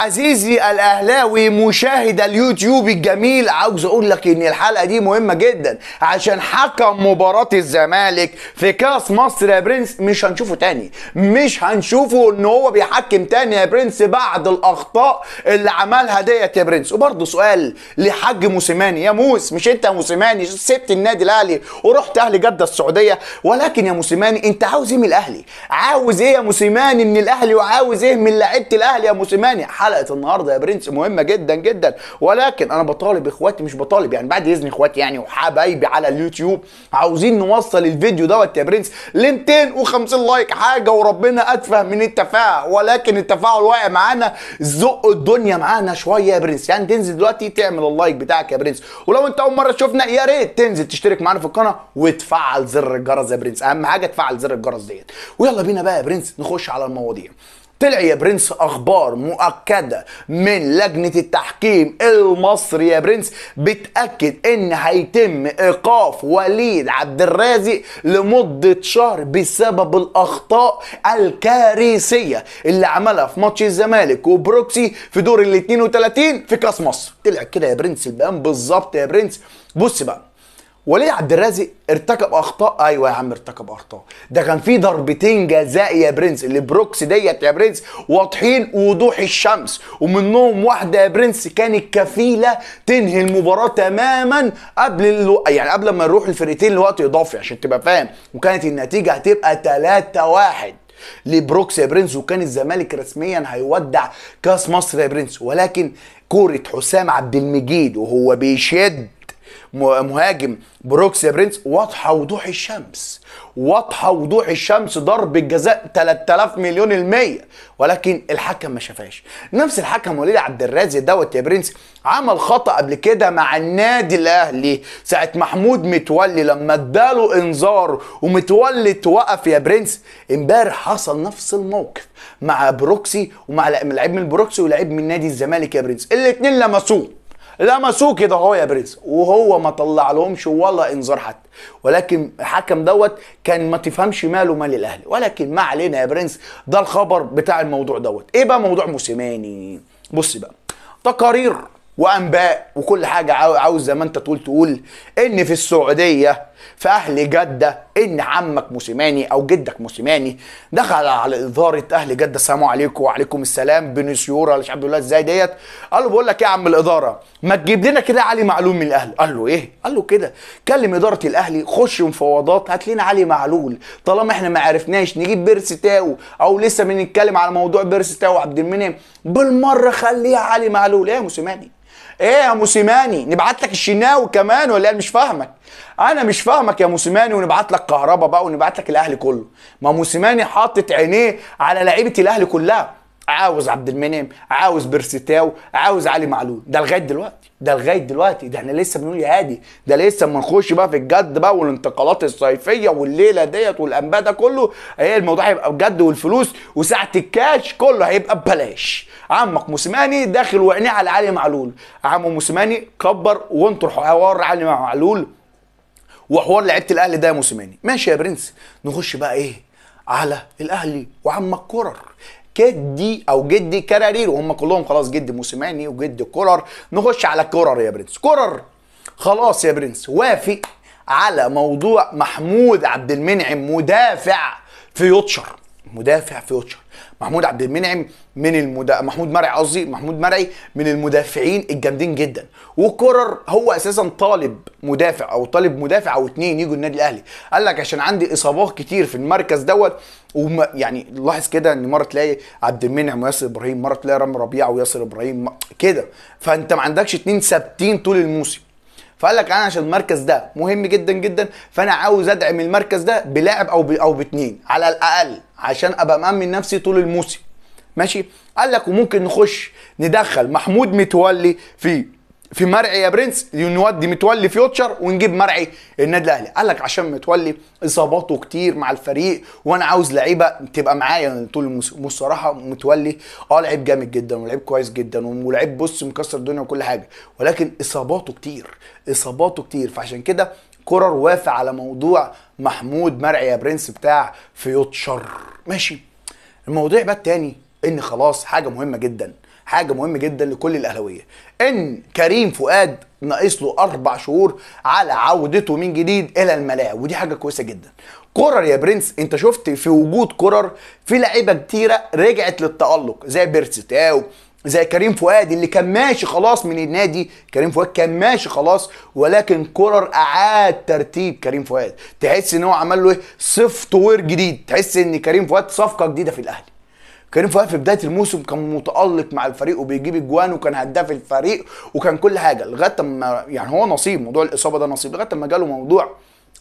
عزيزي الاهلاوي مشاهد اليوتيوب الجميل، عاوز اقول لك ان الحلقه دي مهمه جدا عشان حكم مباراه الزمالك في كاس مصر يا برنس مش هنشوفه تاني، مش هنشوفه ان هو بيحكم تاني يا برنس بعد الاخطاء اللي عملها ديت يا برنس. وبرضه سؤال لحاج موسيماني، يا موس مش انت يا موسيماني سبت النادي الاهلي ورحت اهلي جده السعوديه؟ ولكن يا موسيماني انت عاوز ايه من الاهلي؟ عاوز ايه يا موسيماني من الاهلي؟ وعاوز ايه من لعيبه الاهلي يا موسيماني؟ حلقه النهارده يا برنس مهمه جدا جدا، ولكن انا بطالب اخواتي، مش بطالب يعني بعد اذن اخواتي يعني وحبايبي على اليوتيوب، عاوزين نوصل الفيديو دوت يا برنس ل 250 لايك، حاجه وربنا اتفه من التفاعل، ولكن التفاعل واقع معانا، زق الدنيا معانا شويه يا برنس. يعني تنزل دلوقتي تعمل اللايك بتاعك يا برنس، ولو انت اول مره تشوفنا يا ريت تنزل تشترك معانا في القناه وتفعل زر الجرس يا برنس، اهم حاجه تفعل زر الجرس ديت. ويلا بينا بقى يا برنس نخش على المواضيع. طلع يا برنس اخبار مؤكده من لجنه التحكيم المصري يا برنس بتاكد ان هيتم ايقاف وليد عبد الرازق لمده شهر بسبب الاخطاء الكارثيه اللي عملها في ماتش الزمالك وبروكسي في دور ال 32 في كاس مصر. طلع كده يا برنس البيان بالظبط يا برنس. بص بقى، وليد عبد الرازق ارتكب اخطاء، ايوه يا عم ارتكب اخطاء، ده كان في ضربتين جزاء يا برنس اللي بروكس ديت يا برنس واضحين وضوح الشمس، ومنهم واحده يا برنس كانت كفيله تنهي المباراه تماما قبل ما نروح الفرقتين لوقت اضافي عشان تبقى فاهم، وكانت النتيجه هتبقى 3-1 لبروكس يا برنس، وكان الزمالك رسميا هيودع كاس مصر يا برنس. ولكن كوره حسام عبد المجيد وهو بيشد مهاجم بروكس يا برنس واضحه وضوح الشمس، واضحه وضوح الشمس، ضرب الجزاء 3000 مليون المية، ولكن الحكم ما شافهاش. نفس الحكم وليد عبد الرازق دوت يا برنس عمل خطأ قبل كده مع النادي الاهلي ساعه محمود متولي لما اداله انذار ومتولي توقف يا برنس. امبارح حصل نفس الموقف مع بروكسي ومع لعيب من البروكسي ولاعيب من نادي الزمالك يا برنس، الاثنين لمسوه كده اهو يا برنس، وهو ما طلع لهمش ولا انذار حتى، ولكن الحكم دوت كان ما تفهمش ماله مال الاهلي. ولكن ما علينا يا برنس، ده الخبر بتاع الموضوع دوت. ايه بقى موضوع موسيماني؟ بص بقى، تقارير وانباء وكل حاجه عاوز زي ما انت تقول ان في السعوديه في اهل جده ان عمك موسيماني او جدك موسيماني دخل على اداره اهل جده، السلام عليكم وعليكم السلام بنسيوره مش عبد الله ازاي ديت، قال له بقول لك ايه يا عم الاداره، ما تجيب لنا كده علي معلول من الاهلي. قال له ايه؟ قال له كده كلم اداره الاهلي، خش مفاوضات هات لنا علي معلول، طالما احنا ما عرفناش نجيب بيرسي تاو او لسه بنتكلم على موضوع بيرسي تاو وعبد المنعم، بالمره خليها علي معلول. ايه يا موسيماني؟ ايه يا موسيماني؟ نبعت لك الشناوي كمان ولا ايه؟ مش فاهمك، انا مش فاهمك يا موسيماني، ونبعت لك كهربا بقى ونبعت لك الاهلي كله. ما موسيماني حاطط عينيه على لعيبه الاهلي كلها، عاوز عبد المنعم، عاوز بيرسيتاو، عاوز علي معلول، ده لغايه دلوقتي، ده احنا لسه بنقول يا هادي، ده لسه اما نخش بقى في الجد بقى والانتقالات الصيفيه والليله ديت والانباء ده كله، هي الموضوع هيبقى بجد، والفلوس وساعه الكاش كله هيبقى ببلاش. عمك موسيماني داخل وعينيه على علي معلول، عم موسيماني كبر وانطر حوار علي معلول وحوار لعيبه الاهلي ده يا موسيماني. ماشي يا برنس، نخش بقى ايه على الاهلي وعمك كرر، جدي كرارير، وهم كلهم خلاص جدي موسيماني وجدي كرر. نخش على كرر يا برنس. كرر خلاص يا برنس وافق على موضوع محمود عبد المنعم مدافع فيوتشر. محمود عبد المنعم محمود مرعي من المدافعين الجامدين جدا، وكرر هو اساسا طالب مدافع او اتنين يجوا النادي الاهلي، قال لك عشان عندي اصابات كتير في المركز دوت، يعني لاحظ كده ان مره تلاقي عبد المنعم وياسر ابراهيم، مره تلاقي رامي ربيعه وياسر ابراهيم كده، فانت ما عندكش اتنين ثابتين طول الموسم، فقال لك انا عشان المركز ده مهم جدا جدا، فانا عاوز ادعم المركز ده بلاعب او باتنين على الاقل عشان ابقى مأمن نفسي طول الموسم. ماشي، قال لك وممكن نخش ندخل محمود متولي في مرعي يا برنس، نودي متولي فيوتشر ونجيب مرعي النادي الاهلي. قال لك عشان متولي اصاباته كتير مع الفريق وانا عاوز لعيبه تبقى معايا طول الموسم. والصراحه متولي لعيب جامد جدا ولعيب كويس جدا ولعيب بص مكسر الدنيا وكل حاجه، ولكن اصاباته كتير، فعشان كده كرر وافق على موضوع محمود مرعي يا برنس بتاع فيوتشر. ماشي، الموضوع بقى التاني ان خلاص حاجه مهمه جدا، حاجه مهمه جدا لكل الاهلاويه، ان كريم فؤاد ناقص له 4 شهور على عودته من جديد الى الملاعب، ودي حاجه كويسه جدا. كورر يا برنس، انت شفت في وجود كورر في لعيبه كتيره رجعت للتالق، زي بيرستاو، زي كريم فؤاد اللي كان ماشي خلاص من النادي. كريم فؤاد كان ماشي خلاص، ولكن كولر اعاد ترتيب كريم فؤاد، تحس ان هو عمل له ايه، سوفت وير جديد، تحس ان كريم فؤاد صفقه جديده في الاهلي. كريم فؤاد في بدايه الموسم كان متالق مع الفريق وبيجيب اجوان وكان هداف الفريق وكان كل حاجه، لغايه ما يعني هو نصيب، موضوع الاصابه ده نصيب، لغايه ما جاله موضوع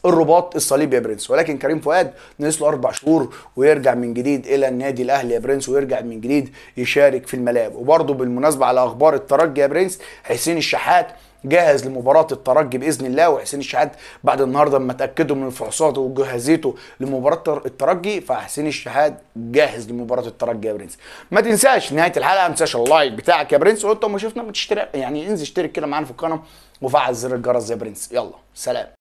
الرباط الصليبي يا برنس. ولكن كريم فؤاد ناقص له 4 شهور ويرجع من جديد الى النادي الاهلي يا برنس، ويرجع من جديد يشارك في الملاعب. وبرضه بالمناسبه على اخبار الترجي يا برنس، حسين الشحات جاهز لمباراه الترجي باذن الله. وحسين الشحات بعد النهارده لما اتاكدوا من فحوصاته وجاهزيته لمباراه الترجي، فحسين الشحات جاهز لمباراه الترجي يا برنس. ما تنساش نهايه الحلقه، ما تنساش اللايك بتاعك يا برنس، وانت ما شفنا ما تشترك يعني انزل اشترك كده معانا في القناه وفعل زر الجرس يا برنس. يلا سلام.